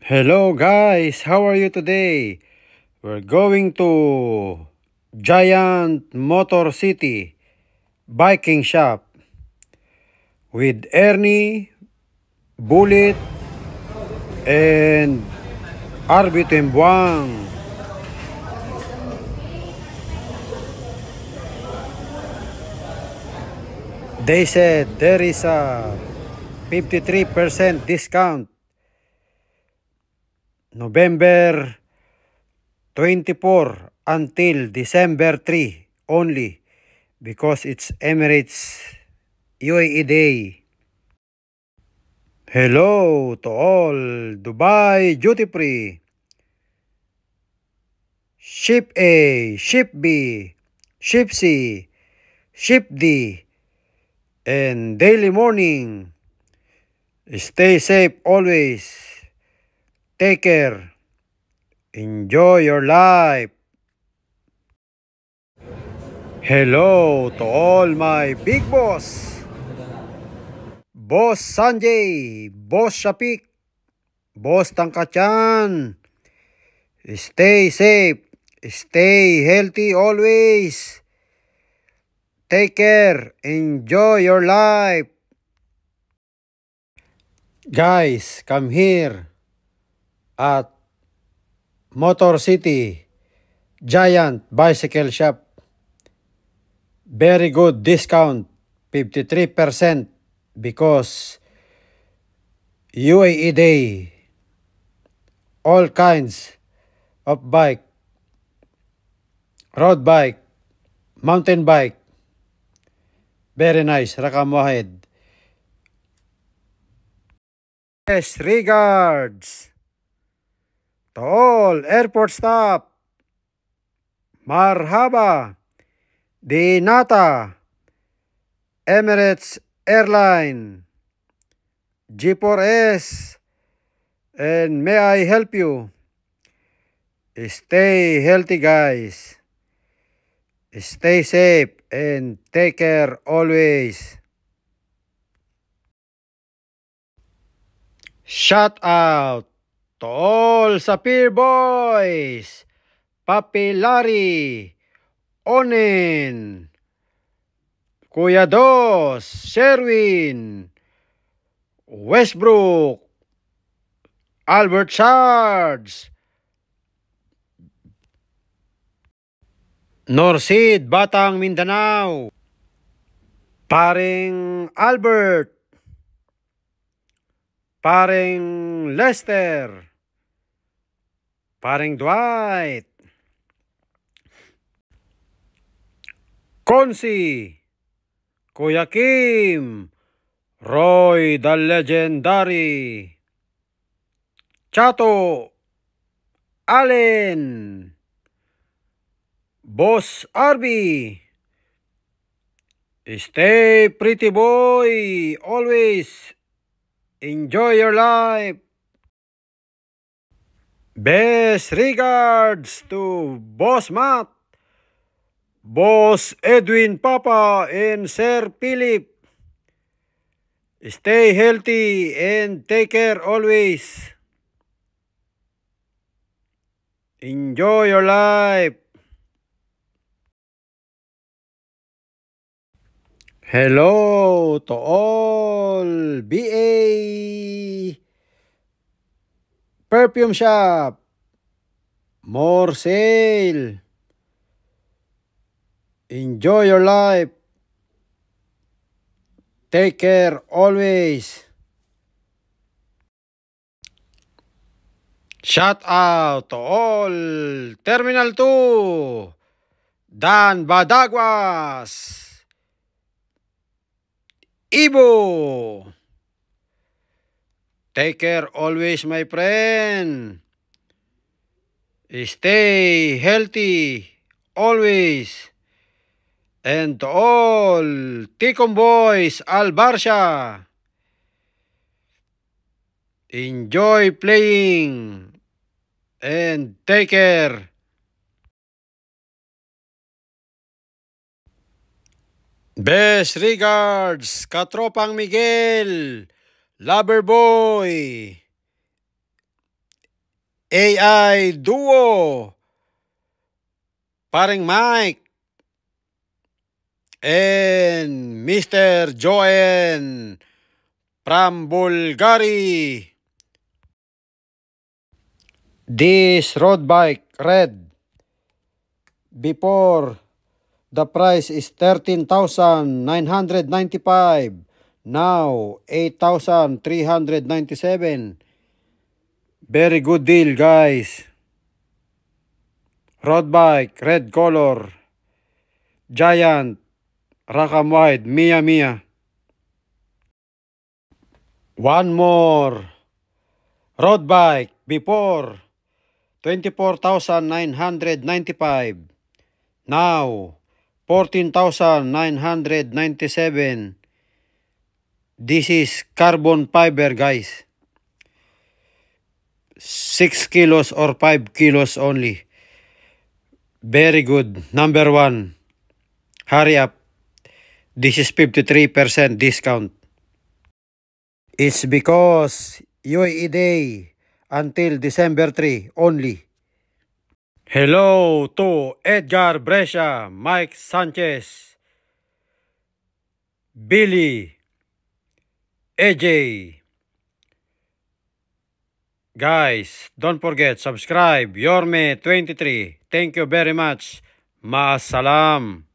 Hello guys, how are you today? We're going to Giant Motor City Biking Shop with Ernie, Bullet, and Arby Tembuang. They said there is a 53% discount November 24 until December 3 only because it's Emirates UAE Day. Hello to all Dubai Duty Free, Ship A, Ship B, Ship C, Ship D, and Daily Morning. Stay safe always. Take care. Enjoy your life. Hello to all my big boss. Boss Sanjay, Boss Shapik, Boss Tangkachan. Stay safe. Stay healthy always. Take care. Enjoy your life. Guys, come here at Motor City Giant Bicycle Shop. Very good discount, 53% because UAE Day. All kinds of bike, road bike, mountain bike. Very nice. Rakam Wahed. Best regards to all airport staff. Marhaba. Dinata. Emirates Airline. G4S. And may I help you? Stay healthy, guys. Stay safe and take care always. Shout out to all Sapir Boys, Papi Larry, Onen, Kuya Dos, Sherwin, Westbrook, Albert Charles, Norsid, Batang Mindanao, Paring Albert, Paring Lester, Paring Dwight, Konsi, Kuya Kim, Roy the Legendary, Chato, Allen, Boss Arby. Stay pretty boy, always. Enjoy your life. Best regards to Boss Matt, Boss Edwin Papa, and Sir Philip. Stay healthy and take care always. Enjoy your life. Hello to all BA Perfume Shop. More sale. Enjoy your life. Take care always. Shout out to all Terminal 2, Dan Badagwas, Ibo. Take care always, my friend. Stay healthy always. And to all Tikom Boys, Albarsha, enjoy playing and take care. Best regards, Katropang Miguel, Loverboy, AI Duo, paring Mike, and Mr. Joen from Bulgari. This road bike red. Before the price is 13,995. Now 8,397. Very good deal, guys. Road bike, red color. Giant, Rackham Wide, Mia Mia. One more. Road bike, before 24,995. Now 14,997. This is carbon fiber, guys. 6 kilos or 5 kilos only. Very good. Number one. Hurry up. This is 53% discount. It's because UAE Day until December 3 only. Hello to Edgar Brescia, Mike Sanchez, Billy, AJ. Guys, don't forget, subscribe, Yorme23. Thank you very much. Maasalam.